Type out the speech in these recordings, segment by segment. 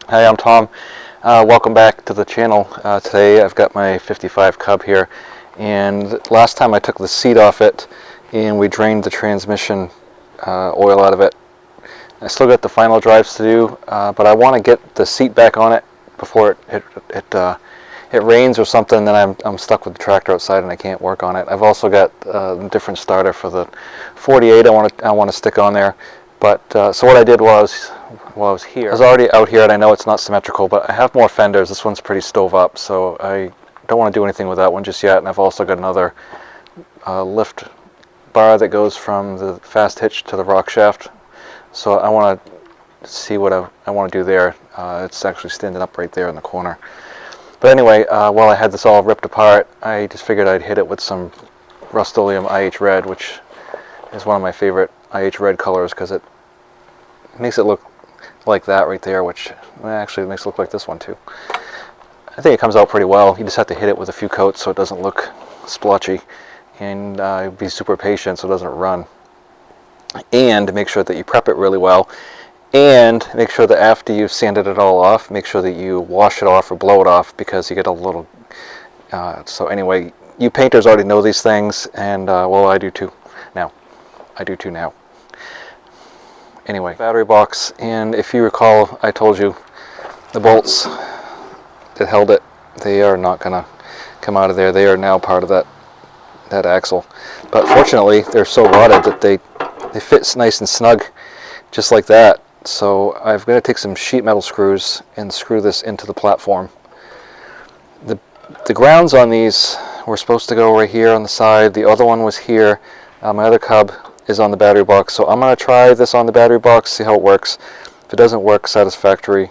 Hi, I'm Tom. Welcome back to the channel. Today I've got my 55 Cub here, and last time I took the seat off it and we drained the transmission oil out of it. I still got the final drives to do, but I want to get the seat back on it before it rains or something. Then I'm stuck with the tractor outside and I can't work on it. I've also got a different starter for the 48 I want to stick on there. But so what I did was, while I was here, I was already out here, and I know it's not symmetrical, but I have more fenders. This one's pretty stove up, so I don't want to do anything with that one just yet. And I've also got another lift bar that goes from the fast hitch to the rock shaft. So I want to see what I want to do there. It's actually standing up right there in the corner. But anyway, while I had this all ripped apart, I just figured I'd hit it with some Rust-Oleum IH Red, which is one of my favorite IH Red colors because it makes it look like that right there, which actually makes it look like this one too. I think it comes out pretty well. You just have to hit it with a few coats so it doesn't look splotchy, and be super patient so it doesn't run. And make sure that you prep it really well, and make sure that after you've sanded it all off, make sure that you wash it off or blow it off, because you get a little so anyway, you painters already know these things, and well, I do too now. Anyway, battery box, and if you recall, I told you the bolts that held it, they are not gonna come out of there. They are now part of that axle. But fortunately, they're so rotted that they fit nice and snug, just like that. So I've got to take some sheet metal screws and screw this into the platform. The grounds on these were supposed to go right here on the side. The other one was here. My other Cub is on the battery box, so I'm going to try this on the battery box, see how it works. If it doesn't work satisfactorily,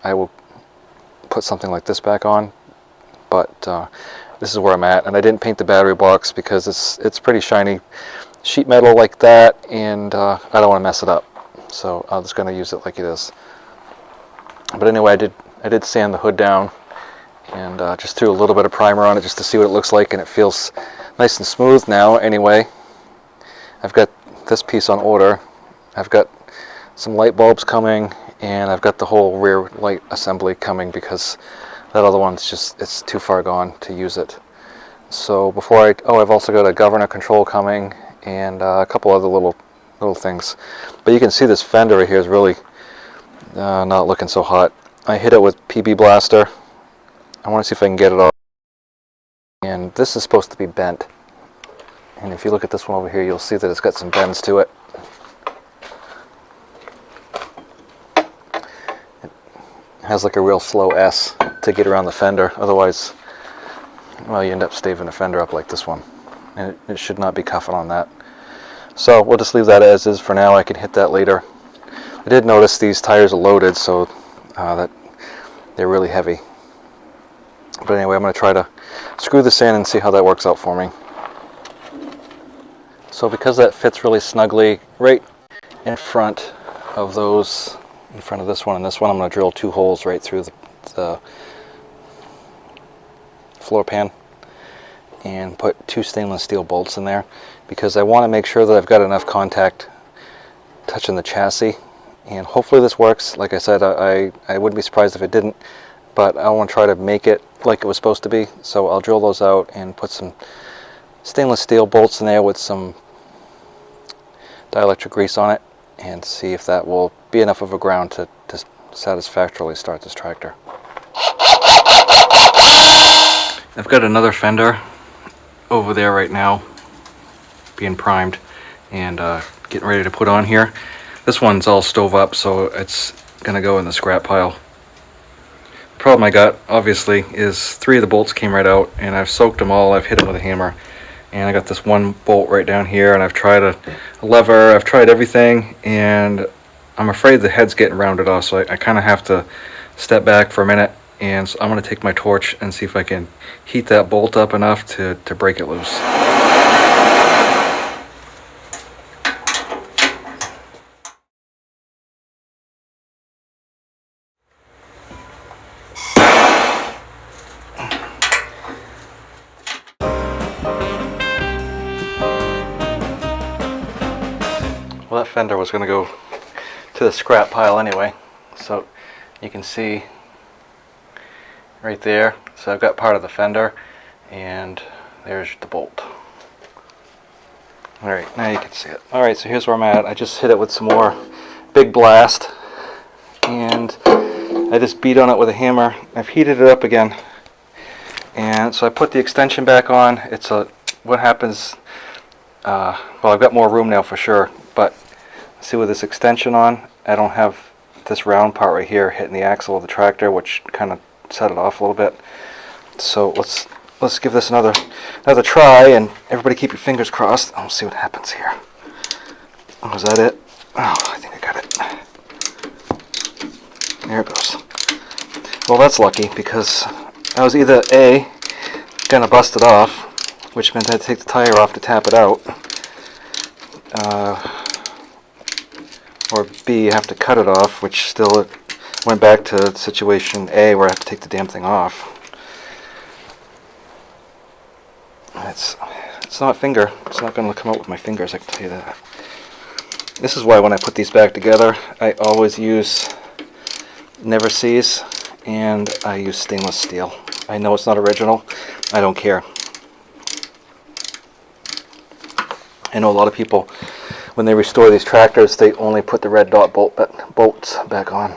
I will put something like this back on. But this is where I'm at, and I didn't paint the battery box because it's pretty shiny sheet metal like that, and I don't want to mess it up, so I'm just going to use it like it is. But anyway, I did sand the hood down, and just threw a little bit of primer on it just to see what it looks like, and it feels nice and smooth now. Anyway, I've got this piece on order. I've got some light bulbs coming, and I've got the whole rear light assembly coming because that other one's just, it's too far gone to use it. So before I've also got a governor control coming, and a couple other little things. But you can see this fender right here is really not looking so hot. I hit it with PB Blaster. I want to see if I can get it off. And this is supposed to be bent. And if you look at this one over here, you'll see that it's got some bends to it. It has like a real slow S to get around the fender. Otherwise, well, you end up staving the fender up like this one. And it should not be cuffing on that. So we'll just leave that as is for now. I can hit that later. I did notice these tires are loaded, so that they're really heavy. But anyway, I'm going to try to screw this in and see how that works out for me. So because that fits really snugly right in front of those, in front of this one and this one, I'm going to drill 2 holes right through the floor pan and put 2 stainless steel bolts in there, because I want to make sure that I've got enough contact touching the chassis. And hopefully this works. Like I said, I wouldn't be surprised if it didn't, but I want to try to make it like it was supposed to be. So I'll drill those out and put some stainless steel bolts in there with some dielectric grease on it, and see if that will be enough of a ground to satisfactorily start this tractor. I've got another fender over there right now being primed and getting ready to put on here. This one's all stove up, so it's gonna go in the scrap pile. The problem I got, obviously, is 3 of the bolts came right out, and I've soaked them all. I've hit them with a hammer, and I got this one bolt right down here, and I've tried a lever, I've tried everything, and I'm afraid the head's getting rounded off, so I kind of have to step back for a minute. And so I'm going to take my torch and see if I can heat that bolt up enough to break it loose. Well, that fender was going to go to the scrap pile anyway, So you can see right there. So I've got part of the fender, and there's the bolt. Alright, now you can see it. Alright, so here's where I'm at. I just hit it with some more Big Blast, and I just beat on it with a hammer. I've heated it up again, and so I put the extension back on. It's a, what happens, well, I've got more room now for sure, but see, with this extension on, I don't have this round part right here hitting the axle of the tractor, which kind of set it off a little bit. So let's give this another try, and everybody keep your fingers crossed. I'll see what happens here. Oh, is that it? Oh, I think I got it. There it goes. Well, that's lucky, because I was either A, gonna bust it off, which meant I had to take the tire off to tap it out, or B, have to cut it off, which still went back to situation A, where I have to take the damn thing off. It's not finger. It's not going to come out with my fingers, I can tell you that. This is why when I put these back together, I always use Never Sees, and I use stainless steel. I know it's not original. I don't care. I know a lot of people, when they restore these tractors, they only put the red dot bolts back on.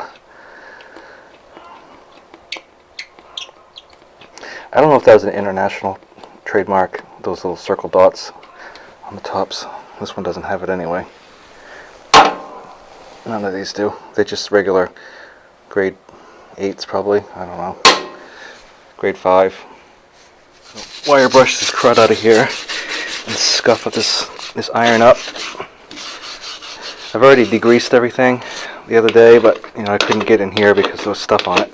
I don't know if that was an international trademark, those little circle dots on the tops. This one doesn't have it anyway. None of these do. They're just regular grade 8s probably. I don't know. Grade 5. So, wire brush this crud out of here and scuff with this iron up. I've already degreased everything the other day, but you know, I couldn't get in here because there was stuff on it.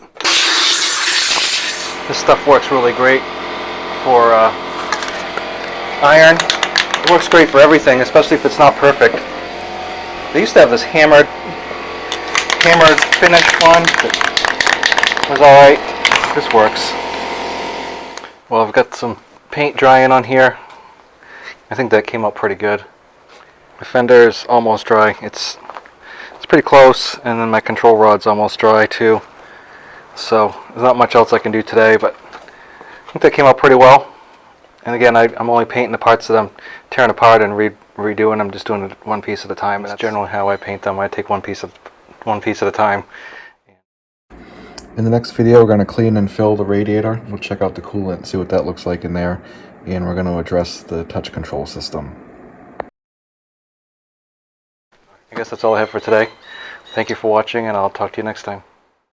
This stuff works really great for iron. It works great for everything, especially if it's not perfect. They used to have this hammered finish one that was alright. This works. Well, I've got some paint drying on here. I think that came out pretty good. My fender is almost dry. It's pretty close, and then my control rod's almost dry too. So there's not much else I can do today, but I think that came out pretty well. And again, I'm only painting the parts that I'm tearing apart and redoing. I'm just doing it one piece at a time. That's generally how I paint them. I take one piece at a time. In the next video, we're going to clean and fill the radiator. We'll check out the coolant and see what that looks like in there. And we're going to address the touch control system. I guess that's all I have for today. Thank you for watching, and I'll talk to you next time.